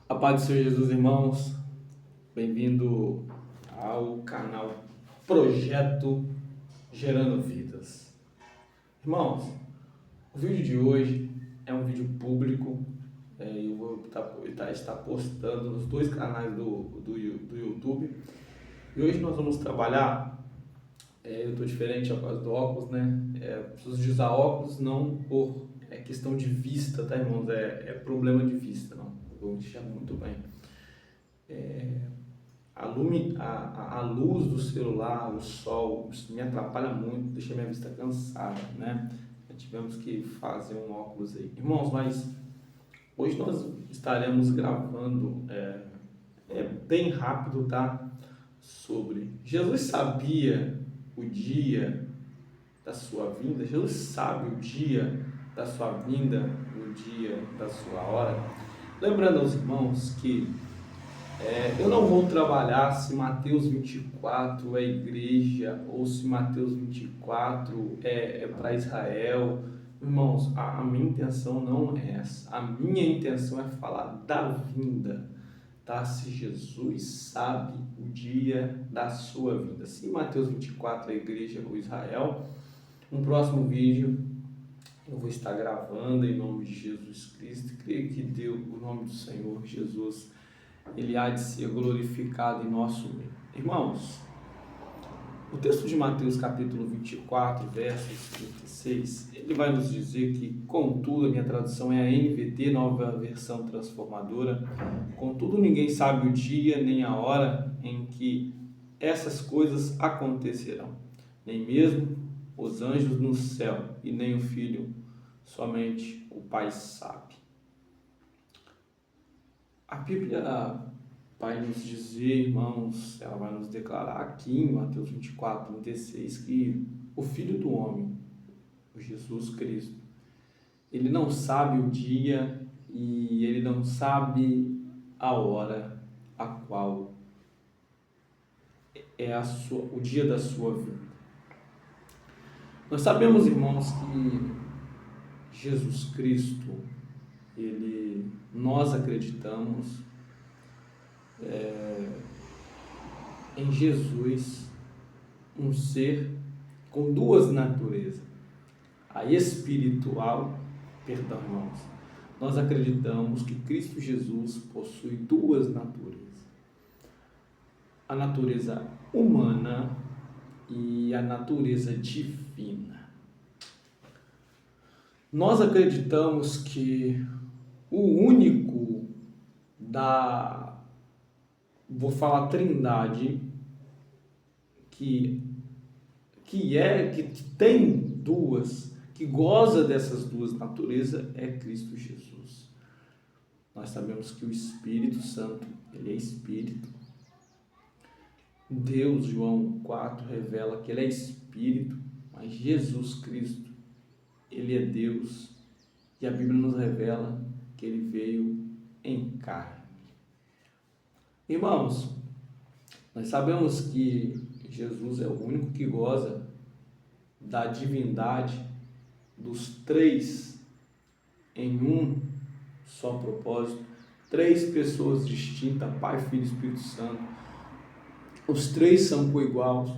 A paz do Senhor Jesus, irmãos. Bem-vindo ao canal Projeto Gerando Vidas. Irmãos, o vídeo de hoje é um vídeo público. Eu vou estar postando nos dois canais do YouTube. E hoje nós vamos trabalhar. Eu estou diferente por causa do óculos, né? Preciso de usar óculos não por questão de vista, tá, irmãos? É problema de vista, não. Eu vou enxergar muito bem. A luz do celular, o sol, isso me atrapalha muito, deixa minha vista cansada, né? Tivemos que fazer um óculos aí. Irmãos, mas hoje nós estaremos gravando, bem rápido, tá? Sobre Jesus sabia o dia da sua vinda, Jesus sabe o dia da sua vinda, o dia da sua hora. Lembrando aos irmãos que eu não vou trabalhar se Mateus 24 é igreja ou se Mateus 24 é para Israel. Irmãos, a minha intenção não é essa. A minha intenção é falar da vinda, tá? Se Jesus sabe o dia da sua vinda. Se Mateus 24 é igreja ou Israel, um próximo vídeo eu vou estar gravando em nome de Jesus Cristo. Creio que Deus, o nome do Senhor Jesus, Ele há de ser glorificado em nosso meio. Irmãos, o texto de Mateus capítulo 24, versos 36, ele vai nos dizer que, contudo, a minha tradução é a NVT, nova versão transformadora, contudo ninguém sabe o dia nem a hora em que essas coisas acontecerão, nem mesmo os anjos no céu e nem o Filho, somente o Pai sabe. A Bíblia vai nos dizer, irmãos, ela vai nos declarar aqui em Mateus 24, 36, que o Filho do Homem, o Jesus Cristo, ele não sabe o dia e ele não sabe a hora a qual é o dia da sua vida. Nós sabemos, irmãos, que Jesus Cristo, nós acreditamos em Jesus, um ser com duas naturezas, a espiritual, irmãos, nós acreditamos que Cristo Jesus possui duas naturezas, a natureza humana e a natureza divina. Nós acreditamos que o único vou falar trindade, que tem duas, que goza dessas duas naturezas, é Cristo Jesus. Nós sabemos que o Espírito Santo, ele é Espírito. Deus, João 4, revela que ele é Espírito, mas Jesus Cristo, ele é Deus, e a Bíblia nos revela que ele veio em carne. Irmãos, nós sabemos que Jesus é o único que goza da divindade dos três em um só propósito, três pessoas distintas, Pai, Filho e Espírito Santo. Os três são coiguais.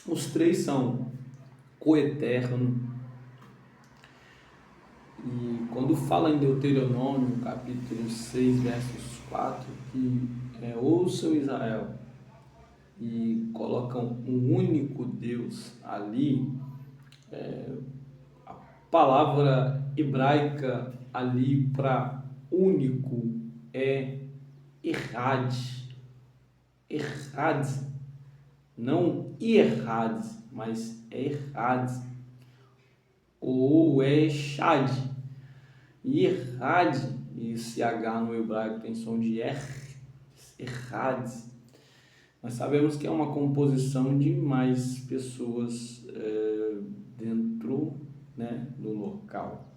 Os três são coeternos. E quando fala em Deuteronômio, capítulo 6, versos 4, que ouçam Israel e colocam um único Deus ali, a palavra hebraica ali para único é errad, não errad, mas é errad, ou é shad, e errad, e esse H no hebraico tem som de errad. Nós sabemos que é uma composição de mais pessoas dentro, né, do local.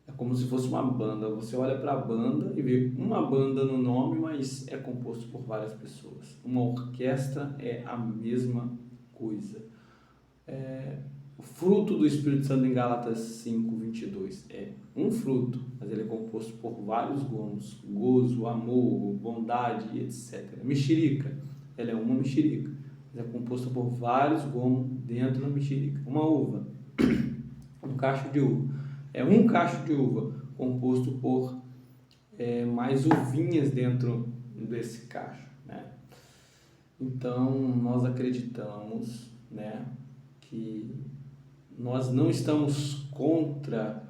É como se fosse uma banda. Você olha para a banda e vê uma banda no nome, mas é composto por várias pessoas. Uma orquestra é a mesma coisa. O fruto do Espírito Santo em Gálatas 5:22 é um fruto, mas ele é composto por vários gomos: gozo, amor, bondade, etc. Mexerica, ela é uma mexerica, mas é composta por vários gomos dentro da mexerica. Uma uva, um cacho de uva, é um cacho de uva composto por mais uvinhas dentro desse cacho, né? Então nós acreditamos, né, que nós não estamos contra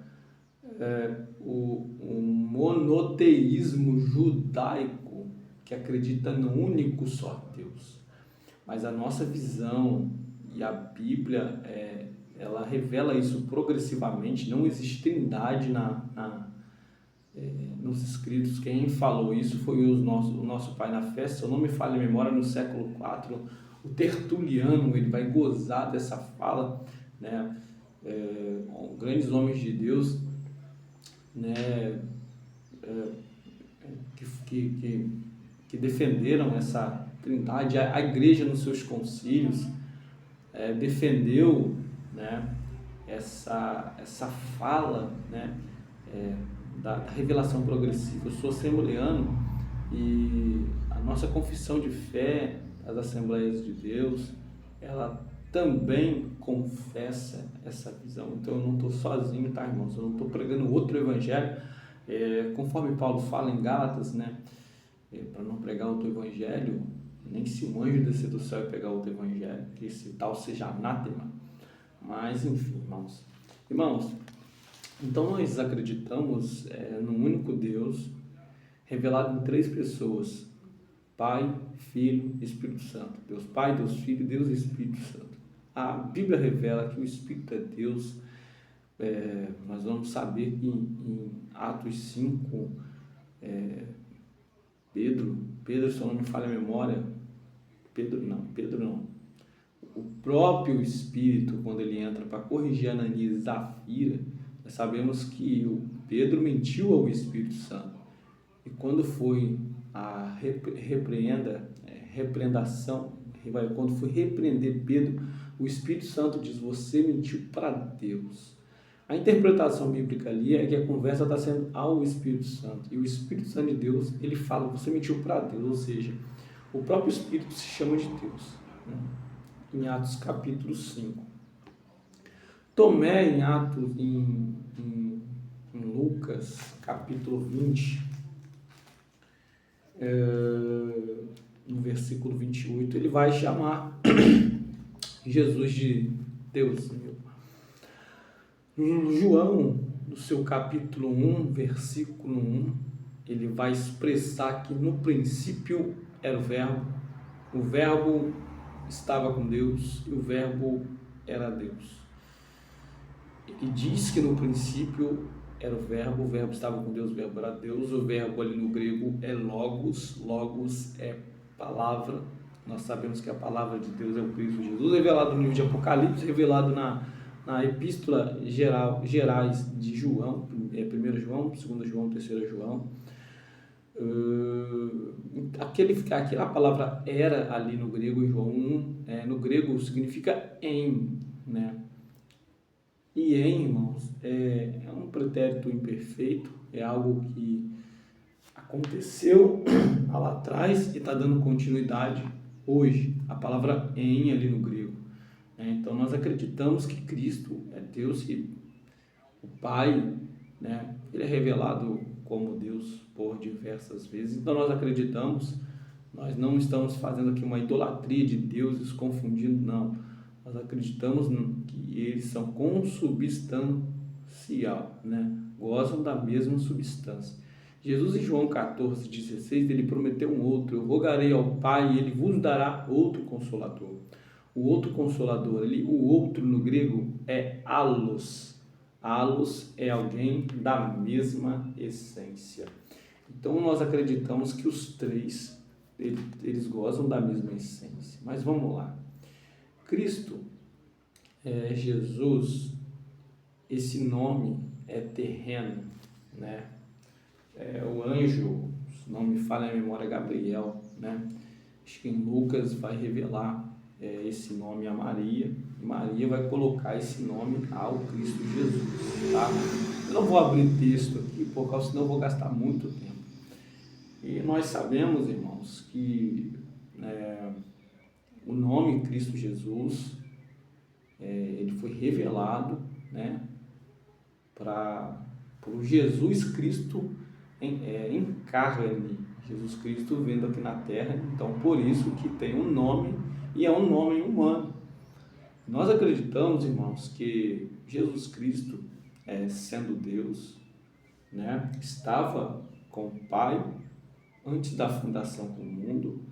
o monoteísmo judaico, que acredita no único só Deus. Mas a nossa visão e a Bíblia, ela revela isso progressivamente. Não existe trindade nos escritos. Quem falou isso foi o nosso pai na fé, se eu não me falha a memória, no século IV, o Tertuliano. Ele vai gozar dessa fala, né? Grandes homens de Deus, né? Que defenderam essa trindade. A igreja nos seus concílios defendeu, né, essa fala, né, da revelação progressiva. Eu sou assembleano e a nossa confissão de fé das Assembleias de Deus, ela também confessa essa visão. Então eu não estou sozinho, tá, irmãos? Eu não estou pregando outro evangelho, conforme Paulo fala em Gálatas, né? Para não pregar outro evangelho, nem se um anjo descer do céu e pegar outro evangelho, que esse tal seja anátema. Mas enfim, irmãos, então nós acreditamos num único Deus, revelado em 3 pessoas: Pai, Filho e Espírito Santo. Deus Pai, Deus Filho, Deus Espírito Santo. A Bíblia revela que o Espírito é Deus. Nós vamos saber que em Atos 5, Pedro, se eu não me falha a memória, Pedro não. O próprio Espírito, quando ele entra para corrigir Ananias e Zafira, nós sabemos que o Pedro mentiu ao Espírito Santo. E quando foi a repreendação, quando foi repreender Pedro, o Espírito Santo diz: você mentiu para Deus. A interpretação bíblica ali é que a conversa está sendo ao Espírito Santo. E o Espírito Santo de Deus, ele fala: você mentiu para Deus. Ou seja, o próprio Espírito se chama de Deus, né? Em Atos capítulo 5. Tomé, em Lucas capítulo 20, no versículo 28, ele vai chamar Jesus de Deus. João, no seu capítulo 1, versículo 1, ele vai expressar que no princípio era o verbo estava com Deus e o verbo era Deus. Ele diz que no princípio era o verbo estava com Deus, o verbo era Deus. O verbo ali no grego é logos é palavra. Nós sabemos que a palavra de Deus é o Cristo Jesus, revelado no livro de Apocalipse, revelado na epístola gerais de João, 1 João, 2 João, 3 João. A palavra era ali no grego, em João 1, no grego significa em, né? E em, irmãos, é um pretérito imperfeito, é algo que aconteceu lá atrás e está dando continuidade hoje. A palavra em ali no grego. Então nós acreditamos que Cristo é Deus e o Pai, né? Ele é revelado como Deus por diversas vezes. Então nós acreditamos, nós não estamos fazendo aqui uma idolatria de deuses, confundindo, não. Nós acreditamos que eles são consubstancial, né? Gozam da mesma substância. Jesus, em João 14,16, ele prometeu um outro: eu rogarei ao Pai e ele vos dará outro Consolador. O outro Consolador ali, o outro no grego é allos. Allos é alguém da mesma essência. Então nós acreditamos que os 3, eles gozam da mesma essência. Mas vamos lá. Cristo, Jesus, esse nome é terreno, né? O anjo, se não me falha a memória, Gabriel, né? Acho que em Lucas vai revelar esse nome a Maria, Maria vai colocar esse nome ao Cristo Jesus, tá? Eu não vou abrir texto aqui, por causa, senão eu vou gastar muito tempo. E nós sabemos, irmãos, que o nome Cristo Jesus, ele foi revelado, né, para o Jesus Cristo em carne, Jesus Cristo vindo aqui na terra. Então, por isso que tem um nome, e é um nome humano. Nós acreditamos, irmãos, que Jesus Cristo, sendo Deus, né, estava com o Pai antes da fundação do mundo.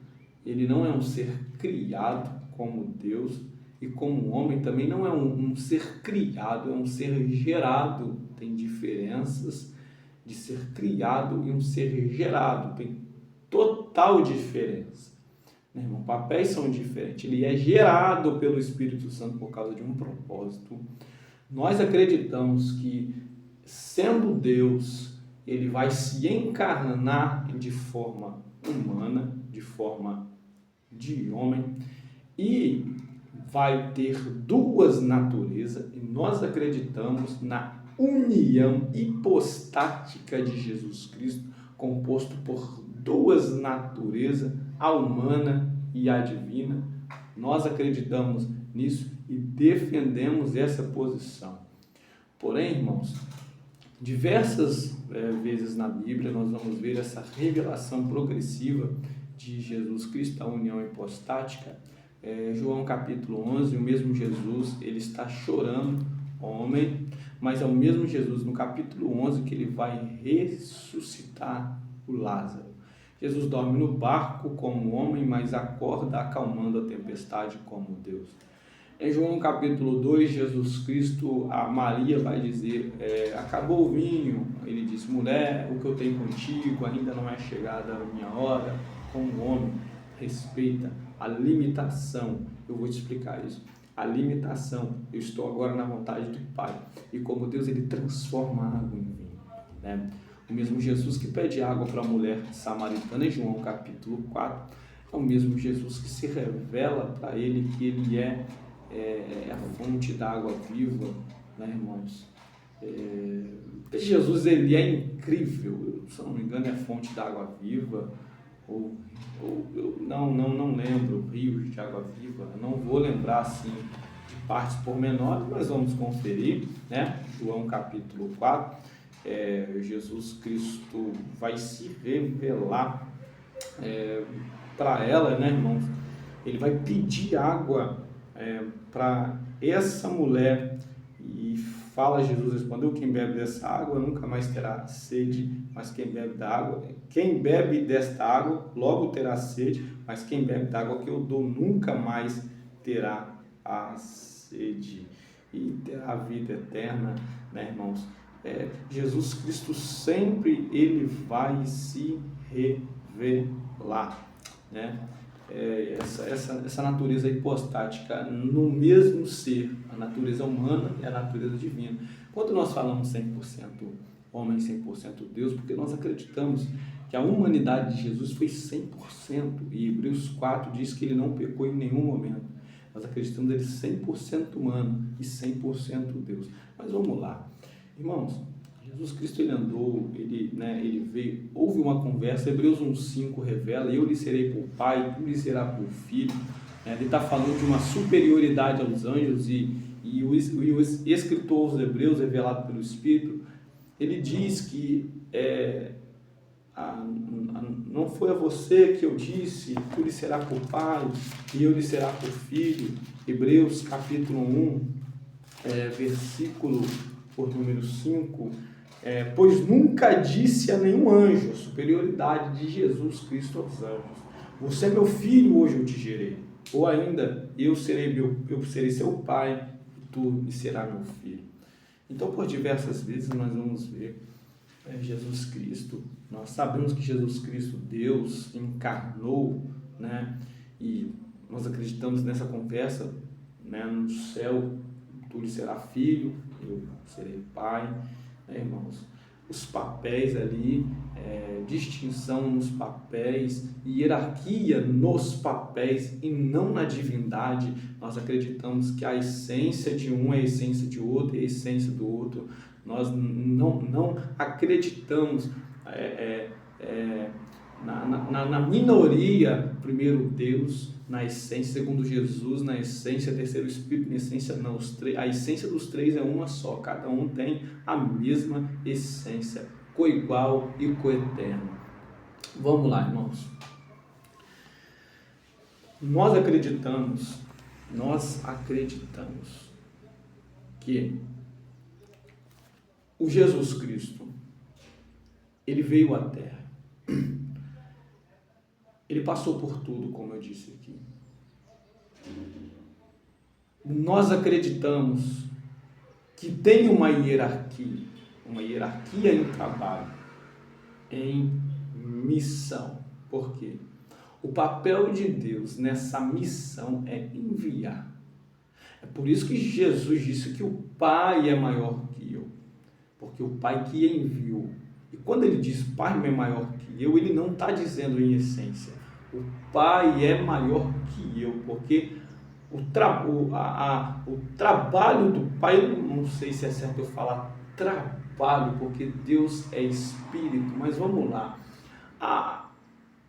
Ele não é um ser criado como Deus, e como homem também não é um ser criado, é um ser gerado. Tem diferenças de ser criado e um ser gerado, tem total diferença, né, irmão? Papéis são diferentes. Ele é gerado pelo Espírito Santo por causa de um propósito. Nós acreditamos que, sendo Deus, ele vai se encarnar de forma humana, de forma de homem, e vai ter duas naturezas, e nós acreditamos na união hipostática de Jesus Cristo, composto por duas naturezas, a humana e a divina. Nós acreditamos nisso e defendemos essa posição. Porém, irmãos, diversas vezes na Bíblia nós vamos ver essa revelação progressiva de Jesus Cristo, a união hipostática. João capítulo 11, o mesmo Jesus, ele está chorando, homem, mas é o mesmo Jesus no capítulo 11 que ele vai ressuscitar o Lázaro. Jesus dorme no barco como homem, mas acorda acalmando a tempestade como Deus. Em João capítulo 2, Jesus Cristo, a Maria vai dizer, acabou o vinho. Ele disse, mulher, o que eu tenho contigo ainda não é chegada a minha hora. Como homem, respeita a limitação. Eu vou te explicar isso. A limitação, eu estou agora na vontade do Pai. E como Deus, ele transforma a água em vinho, né? O mesmo Jesus que pede água para a mulher samaritana em João capítulo 4, é o mesmo Jesus que se revela para ele que ele é a fonte da água viva, né, irmãos? Jesus, ele é incrível. Se eu não me engano, é a fonte da água viva, ou eu não lembro, rios de água viva. Eu não vou lembrar assim de partes pormenores, mas vamos conferir, né? João capítulo 4. Jesus Cristo vai se revelar para ela, né, irmãos? Ele vai pedir água para essa mulher, e fala, Jesus respondeu, quem bebe dessa água nunca mais terá sede, mas quem bebe desta água logo terá sede, mas quem bebe da água que eu dou nunca mais terá a sede e terá a vida eterna, né, irmãos? Jesus Cristo sempre ele vai se revelar, né? Essa natureza hipostática no mesmo ser, a natureza humana e a natureza divina. Quando nós falamos 100% homem, 100% Deus, porque nós acreditamos que a humanidade de Jesus foi 100%, e Hebreus 4 diz que ele não pecou em nenhum momento. Nós acreditamos ele 100% humano e 100% Deus. Mas vamos lá, irmãos. Jesus Cristo, ele andou, ele veio, houve uma conversa, Hebreus 1,5 revela, eu lhe serei por pai, tu lhe serás por filho. Ele está falando de uma superioridade aos anjos, e o escritor aos Hebreus, revelado pelo Espírito, ele diz que não foi a você que eu disse, tu lhe serás por pai, e eu lhe será por filho. Hebreus capítulo 1, versículo por número 5, pois nunca disse a nenhum anjo, a superioridade de Jesus Cristo aos anjos, você é meu filho, hoje eu te gerei. Ou ainda, eu serei seu pai, e tu me serás meu filho. Então, por diversas vezes nós vamos ver Jesus Cristo. Nós sabemos que Jesus Cristo, Deus, encarnou, né? E nós acreditamos nessa conversa, né? No céu, tu lhe serás filho, eu serei pai, né, irmãos? os papéis ali, distinção nos papéis, hierarquia nos papéis e não na divindade. Nós acreditamos que a essência de um é a essência de outro e a essência do outro. Nós não acreditamos na minoria, primeiro Deus, na essência, segundo Jesus, na essência, terceiro Espírito, na essência não, a essência dos três é uma só, cada um tem a mesma essência, coigual e coeterno. Vamos lá, irmãos. Nós acreditamos que o Jesus Cristo, ele veio à Terra. Ele passou por tudo, como eu disse aqui. Nós acreditamos que tem uma hierarquia em trabalho, em missão. Por quê? O papel de Deus nessa missão é enviar. É por isso que Jesus disse que o Pai é maior que eu, porque o Pai que enviou. E quando ele diz Pai é maior que eu, ele não está dizendo em essência. O Pai é maior que eu, porque o trabalho do Pai, eu não sei se é certo eu falar trabalho, porque Deus é Espírito, mas vamos lá.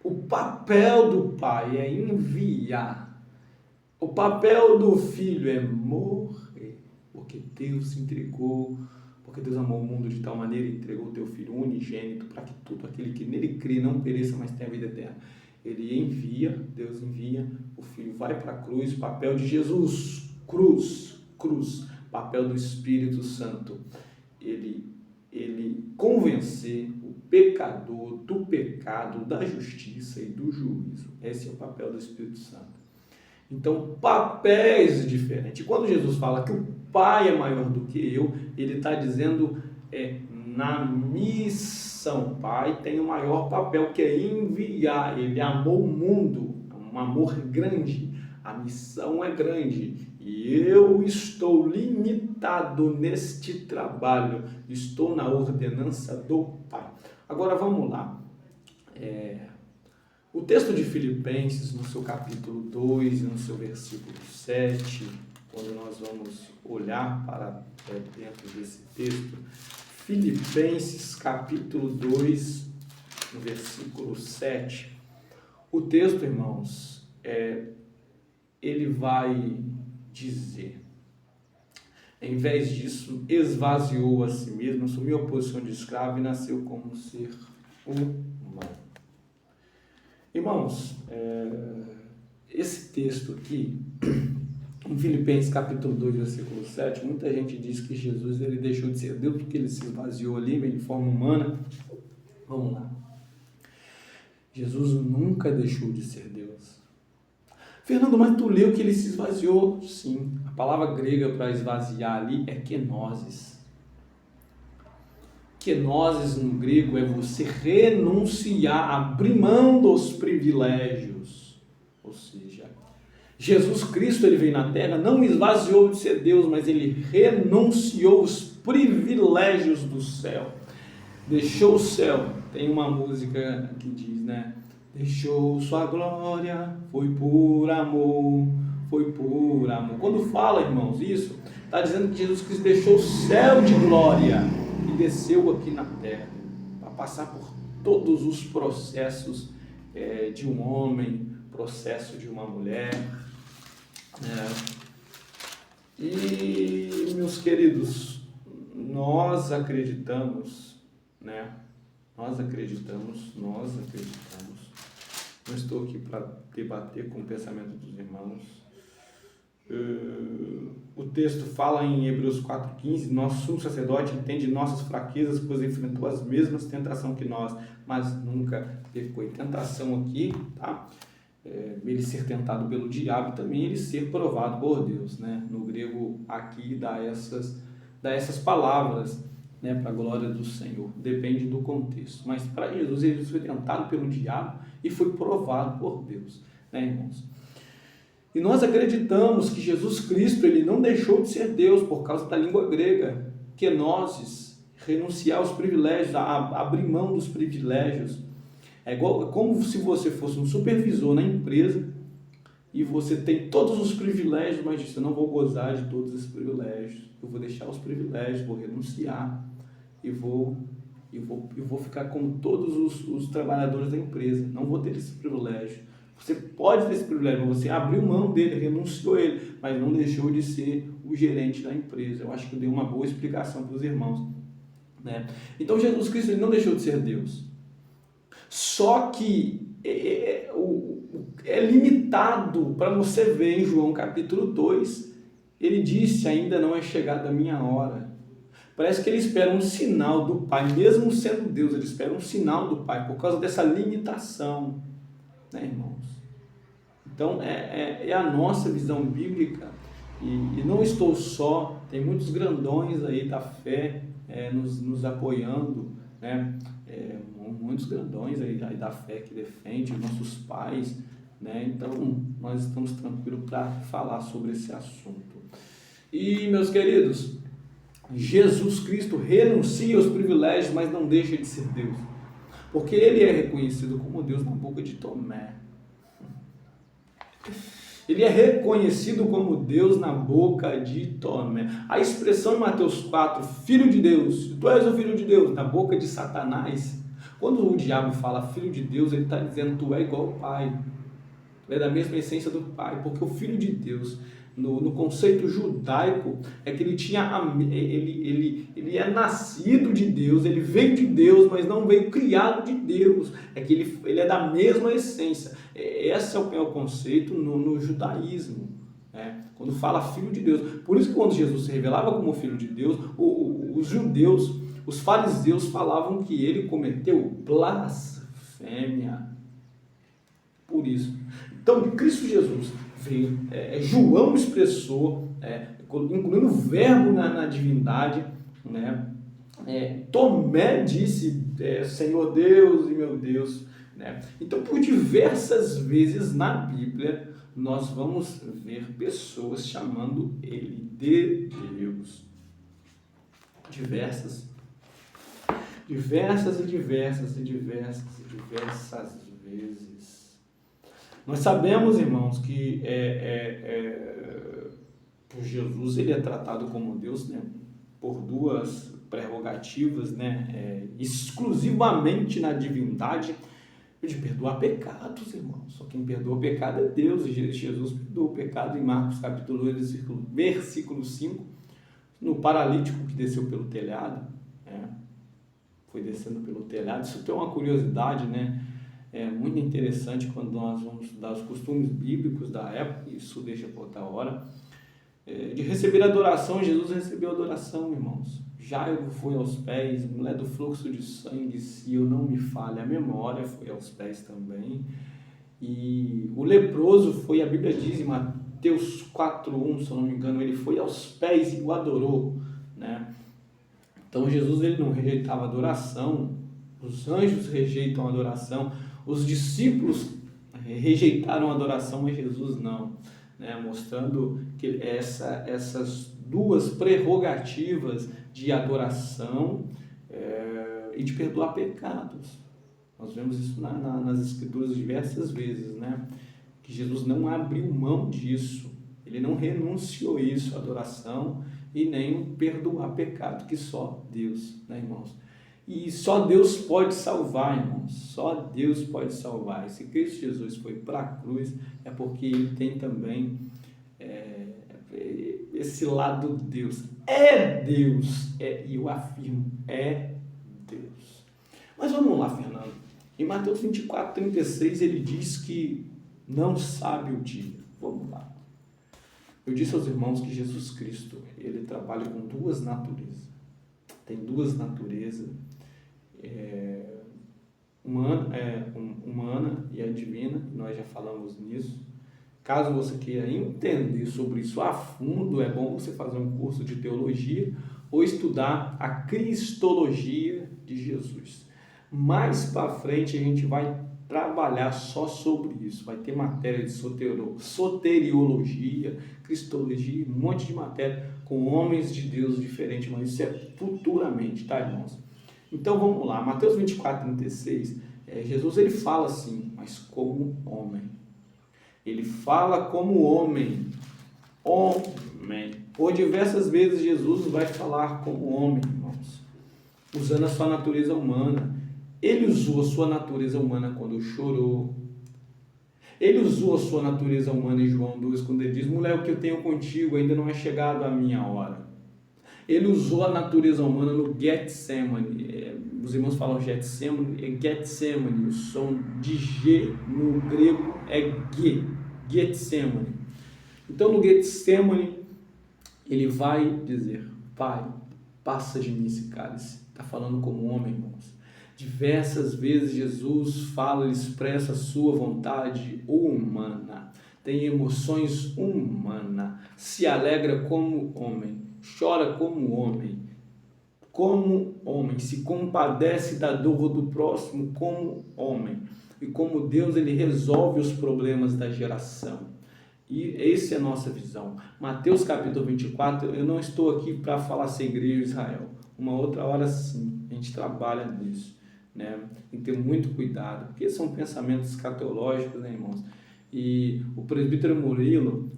O papel do Pai é enviar. O papel do Filho é morrer, porque Deus entregou, porque Deus amou o mundo de tal maneira e entregou o teu Filho unigênito para que todo aquele que nele crê não pereça, mas tenha vida eterna. Ele envia, Deus envia, o Filho vai para a cruz, papel de Jesus, cruz, papel do Espírito Santo, ele convencer o pecador do pecado, da justiça e do juízo. Esse é o papel do Espírito Santo. Então, papéis diferentes. Quando Jesus fala que o Pai é maior do que eu, ele está dizendo na missão. O Pai tem o maior papel, que é enviar. Ele amou o mundo, um amor grande. A missão é grande e eu estou limitado neste trabalho. Estou na ordenança do Pai. Agora vamos lá. O texto de Filipenses, no seu capítulo 2 e no seu versículo 7, quando nós vamos olhar para dentro desse texto, Filipenses capítulo 2, no versículo 7, o texto, irmãos, ele vai dizer: em vez disso, esvaziou a si mesmo, assumiu a posição de escravo e nasceu como ser humano. Irmãos, esse texto aqui, em Filipenses capítulo 2, versículo 7, muita gente diz que Jesus ele deixou de ser Deus porque ele se esvaziou ali, em forma humana. Vamos lá. Jesus nunca deixou de ser Deus. Fernando, mas tu leu que ele se esvaziou? Sim. A palavra grega para esvaziar ali é kenosis. Kenosis no grego é você renunciar, abrir mão dos privilégios. Ou seja, Jesus Cristo ele veio na terra, não esvaziou de ser Deus, mas ele renunciou os privilégios do céu. Deixou o céu. Tem uma música que diz, né? Deixou sua glória, foi por amor, foi por amor. Quando fala, irmãos, isso, está dizendo que Jesus Cristo deixou o céu de glória e desceu aqui na terra, para passar por todos os processos de um homem, processo de uma mulher. E, meus queridos, nós acreditamos, né? Nós acreditamos. Não estou aqui para debater com o pensamento dos irmãos. O texto fala em Hebreus 4,15, nosso sumo sacerdote entende nossas fraquezas, pois enfrentou as mesmas tentações que nós, mas nunca pecou. E tentação aqui, tá? Ele ser tentado pelo diabo, também ele ser provado por Deus, né? No grego aqui dá essas palavras, né, para a glória do Senhor, depende do contexto, mas para Jesus, ele foi tentado pelo diabo e foi provado por Deus, né, irmãos? E nós acreditamos que Jesus Cristo, ele não deixou de ser Deus por causa da língua grega, kenosis, renunciar aos privilégios, abrir mão dos privilégios. É como se você fosse um supervisor na empresa e você tem todos os privilégios, mas diz, eu não vou gozar de todos esses privilégios, eu vou deixar os privilégios, vou renunciar e vou ficar como todos os trabalhadores da empresa, não vou ter esse privilégio. Você pode ter esse privilégio, mas você abriu mão dele, renunciou a ele, mas não deixou de ser o gerente da empresa. Eu acho que eu dei uma boa explicação para os irmãos, né? Então Jesus Cristo, ele não deixou de ser Deus, só que é limitado. Para você ver em João capítulo 2, ele disse, ainda não é chegada a minha hora. Parece que ele espera um sinal do Pai, mesmo sendo Deus, ele espera um sinal do Pai, por causa dessa limitação, né, irmãos? Então, é a nossa visão bíblica, e não estou só, tem muitos grandões aí da fé nos apoiando, né? Muitos grandões aí da fé que defende, nossos pais, né? Então, nós estamos tranquilos para falar sobre esse assunto. E, meus queridos, Jesus Cristo renuncia aos privilégios, mas não deixa de ser Deus, porque ele é reconhecido como Deus na boca de Tomé. Ele é reconhecido como Deus na boca de Tomé. A expressão em Mateus 4, filho de Deus, tu és o filho de Deus, na boca de Satanás. Quando o diabo fala filho de Deus, ele está dizendo, tu é igual ao Pai, tu é da mesma essência do Pai, porque o filho de Deus, no conceito judaico, é que ele é nascido de Deus, ele veio de Deus, mas não veio criado de Deus, é que ele é da mesma essência. Esse é o conceito no judaísmo, né? Quando fala filho de Deus. Por isso que quando Jesus se revelava como filho de Deus, os judeus, os fariseus falavam que ele cometeu blasfêmia. Por isso. Então, Cristo Jesus veio, João expressou, incluindo o verbo na divindade, né? Tomé disse, Senhor Deus e meu Deus, né? Então, por diversas vezes na Bíblia, nós vamos ver pessoas chamando ele de Deus. Diversas vezes. Nós sabemos, irmãos, que por Jesus ele é tratado como Deus, né, por duas prerrogativas, né, exclusivamente na divindade, de perdoar pecados, irmãos. Só quem perdoa o pecado é Deus, e Jesus perdoou o pecado em Marcos capítulo 2, versículo 5, no paralítico que desceu pelo telhado, foi descendo pelo telhado. Isso tem uma curiosidade, né? É muito interessante quando nós vamos estudar os costumes bíblicos da época, isso deixa por outra hora, de receber adoração. Jesus recebeu adoração, irmãos. Jairo foi aos pés, mulher do fluxo de sangue, se eu não me falha a memória, foi aos pés também. E o leproso foi, a Bíblia diz em Mateus 4:1, se eu não me engano, ele foi aos pés e o adorou, né? Então Jesus, ele não rejeitava adoração, os anjos rejeitam a adoração, os discípulos rejeitaram a adoração, mas Jesus não, né? Mostrando que essas duas prerrogativas de adoração e de perdoar pecados. Nós vemos isso nas Escrituras diversas vezes, né? Que Jesus não abriu mão disso, ele não renunciou isso, a adoração, e nem perdoar pecado, que só Deus, né, irmãos? E só Deus pode salvar, irmãos, só Deus pode salvar. E se Cristo Jesus foi para a cruz, é porque ele tem também esse lado Deus. É Deus, e eu afirmo, é Deus. Mas vamos lá, Fernando. Em Mateus 24:36, ele diz que não sabe o dia. Vamos lá. Eu disse aos irmãos que Jesus Cristo, ele trabalha com duas naturezas. Tem duas naturezas, humana e a divina, nós já falamos nisso. Caso você queira entender sobre isso a fundo, é bom você fazer um curso de teologia ou estudar a cristologia de Jesus. Mais para frente a gente vai trabalhar só sobre isso, vai ter matéria de soteriologia, cristologia, um monte de matéria com homens de Deus diferentes, mas isso é futuramente, tá, irmãos? Então vamos lá, Mateus 24:36, Jesus ele fala assim, mas como homem. Ele fala como homem. Homem. Por diversas vezes Jesus vai falar como homem, irmãos, usando a sua natureza humana. Ele usou a sua natureza humana quando chorou. Ele usou a sua natureza humana em João 2, quando ele diz: mulher, o que eu tenho contigo ainda não é chegado a minha hora. Ele usou a natureza humana no Getsemane. Os irmãos falam Getsemane, é Getsemane. O som de G no grego é G. Getsemane. Então no Getsemane ele vai dizer: Pai, passa de mim esse cálice. Está falando como homem, irmãos. Diversas vezes Jesus fala, ele expressa a sua vontade humana, tem emoções humanas, se alegra como homem, chora como homem, se compadece da dor do próximo como homem. E como Deus, ele resolve os problemas da geração. E essa é a nossa visão. Mateus capítulo 24, eu não estou aqui para falar sem igreja de Israel. Uma outra hora sim, a gente trabalha nisso. Né? Tem que ter muito cuidado, porque são pensamentos escatológicos, né, irmãos? E o presbítero Murilo,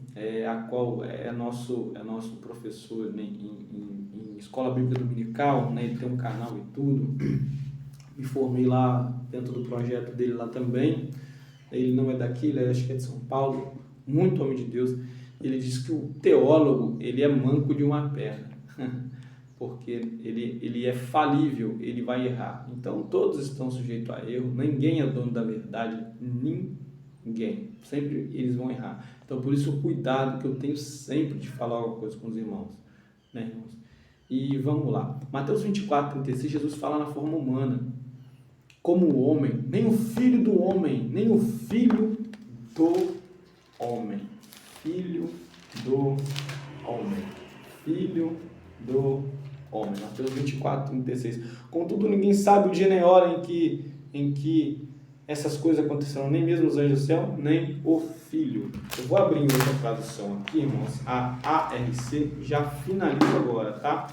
a qual é nosso professor, né, em escola bíblica dominical, né, ele tem um canal e tudo, me formei lá dentro do projeto dele lá também. Ele não é daqui, ele acho que é de São Paulo, muito homem de Deus. Ele diz que o teólogo, ele é manco de uma perna. Porque ele é falível, ele vai errar. Então, todos estão sujeitos a erro, ninguém é dono da verdade, ninguém. Sempre eles vão errar. Então, por isso, o cuidado que eu tenho sempre de falar alguma coisa com os irmãos. Né, irmãos? E vamos lá. Mateus 24:36, Jesus fala na forma humana. Como homem, nem o filho do homem, nem o filho do homem. Filho do homem. Filho do homem. Mateus 24:36. Contudo, ninguém sabe o dia nem a hora em que essas coisas acontecerão, nem mesmo os anjos do céu, nem o Filho. Eu vou abrir outra tradução aqui, irmãos. A ARC já finaliza agora, tá?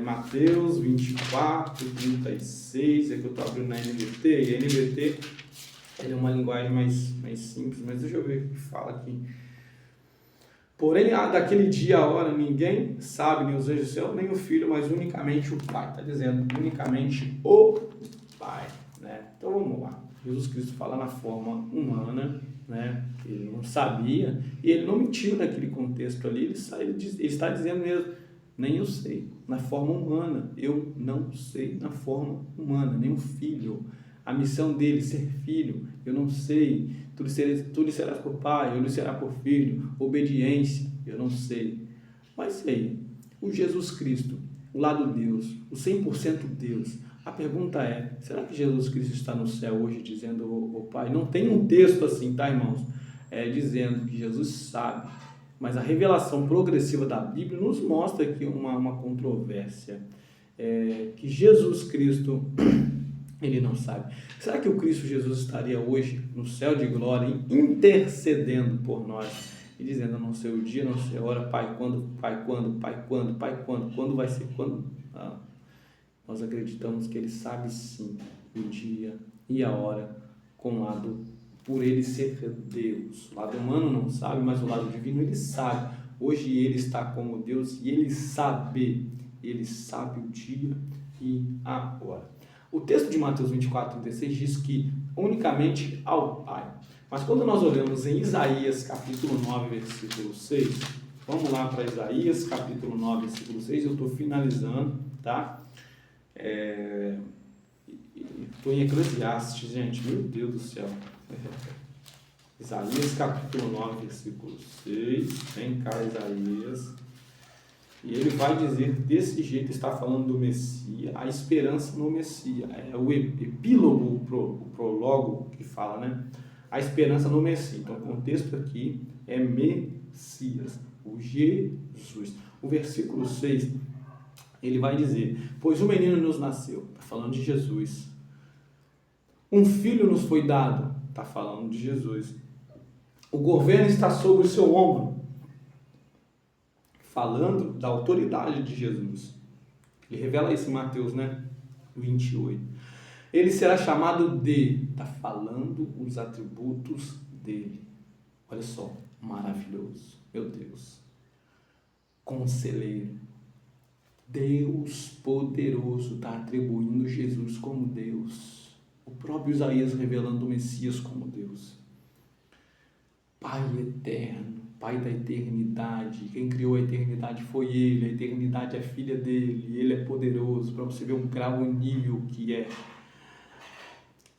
Mateus 24:36. É que eu estou abrindo na NVT. E a NVT é uma linguagem mais simples, mas deixa eu ver o que fala aqui. Porém, daquele dia, a hora, ninguém sabe, nem os anjos do céu, nem o Filho, mas unicamente o Pai. Está dizendo, unicamente o Pai. Né? Então, vamos lá. Jesus Cristo fala na forma humana, né? Ele não sabia, e ele não mentiu naquele contexto ali. Ele está dizendo mesmo, nem eu sei, na forma humana. Eu não sei na forma humana, nem o Filho. A missão dele, ser filho, eu não sei. Tu lhe serás por pai, eu lhe será por filho. Obediência, eu não sei. Mas sei, o Jesus Cristo, o lado Deus, o 100% Deus. A pergunta é, será que Jesus Cristo está no céu hoje dizendo, o Pai? Não tem um texto assim, tá, irmãos? Dizendo que Jesus sabe. Mas a revelação progressiva da Bíblia nos mostra aqui uma controvérsia. Que Jesus Cristo... Ele não sabe. Será que o Cristo Jesus estaria hoje no céu de glória, intercedendo por nós e dizendo, não sei o dia, não sei a hora, Pai, quando, Pai, quando, Pai, quando, Pai, quando vai ser, quando? Nós acreditamos que Ele sabe sim o dia e a hora, por Ele ser Deus. O lado humano não sabe, mas o lado divino Ele sabe. Hoje Ele está como Deus e Ele sabe o dia e a hora. O texto de Mateus 24:36 diz que unicamente ao Pai. Mas quando nós olhamos em Isaías capítulo 9, versículo 6, vamos lá para Isaías capítulo 9, versículo 6, eu estou finalizando, tá? Estou em Eclesiastes, gente, meu Deus do céu. Isaías capítulo 9, versículo 6, vem cá Isaías. E ele vai dizer desse jeito, está falando do Messias, a esperança no Messias. É o epílogo, o prólogo que fala, né? A esperança no Messias. Então, o contexto aqui é Messias, o Jesus. O versículo 6, ele vai dizer, pois um menino nos nasceu, está falando de Jesus. Um filho nos foi dado, está falando de Jesus. O governo está sobre o seu ombro. falando da autoridade de Jesus. Ele revela isso em Mateus, 28. Ele será chamado está falando os atributos dele. Olha só, maravilhoso, meu Deus. Conselheiro, Deus poderoso, está atribuindo Jesus como Deus. O próprio Isaías revelando o Messias como Deus. Pai eterno, Pai da eternidade. Quem criou a eternidade foi Ele. A eternidade é filha dele. Ele é poderoso, para você ver um grau, um nível que é.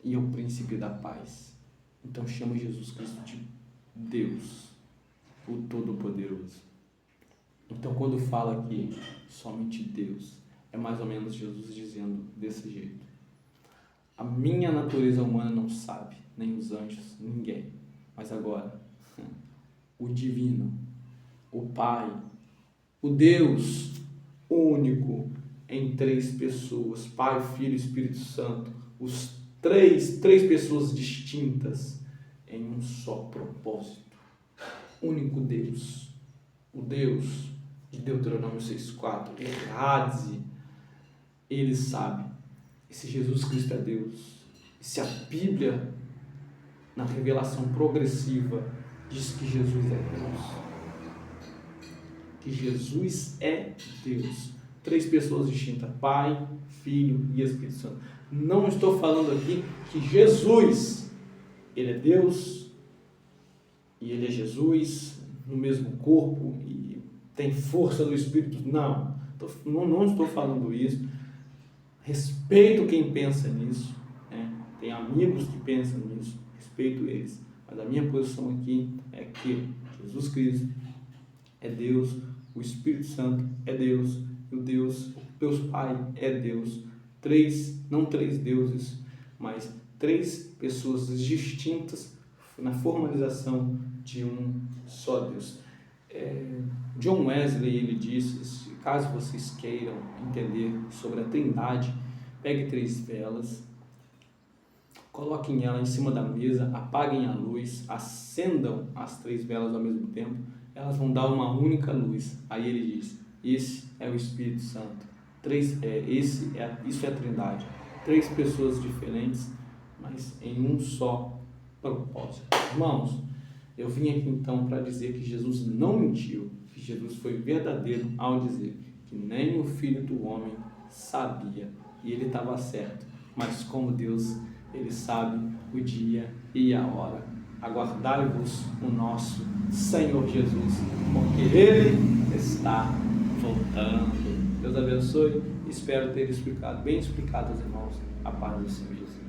E é o príncipe da paz. Então chama Jesus Cristo de Deus, o Todo-Poderoso. Então quando fala aqui somente Deus, é mais ou menos Jesus dizendo desse jeito. A minha natureza humana não sabe, nem os anjos, ninguém. Mas agora, o divino, o Pai, o Deus único em 3 pessoas, Pai, Filho e Espírito Santo, os três pessoas distintas em um só propósito. Único Deus, o Deus de Deuteronômio 6,4, ele sabe. Esse Jesus Cristo é Deus. E se a Bíblia, na revelação progressiva, diz que Jesus é Deus. Que Jesus é Deus. 3 pessoas distintas, Pai, Filho e Espírito Santo. Não estou falando aqui que Jesus, ele é Deus e ele é Jesus no mesmo corpo e tem força do Espírito. Não estou falando isso. Respeito quem pensa nisso, Tem amigos que pensam nisso, respeito eles. Mas a minha posição aqui é que Jesus Cristo é Deus, o Espírito Santo é Deus, e o Deus Pai é Deus. Não três deuses, mas 3 pessoas distintas na formalização de um só Deus. John Wesley, ele disse, caso vocês queiram entender sobre a Trindade, pegue 3 velas, coloquem ela em cima da mesa, apaguem a luz, acendam as 3 velas ao mesmo tempo, elas vão dar uma única luz. Aí ele diz, esse é o Espírito Santo. Isso é a Trindade. 3 pessoas diferentes, mas em um só propósito. Irmãos, eu vim aqui então para dizer que Jesus não mentiu, que Jesus foi verdadeiro ao dizer que nem o Filho do Homem sabia, e ele estava certo, mas como Deus, ele sabe o dia e a hora. Aguardai-vos o nosso Senhor Jesus, porque ele está voltando. Deus abençoe, espero ter explicado, bem explicado aos irmãos, a paz do Senhor Jesus.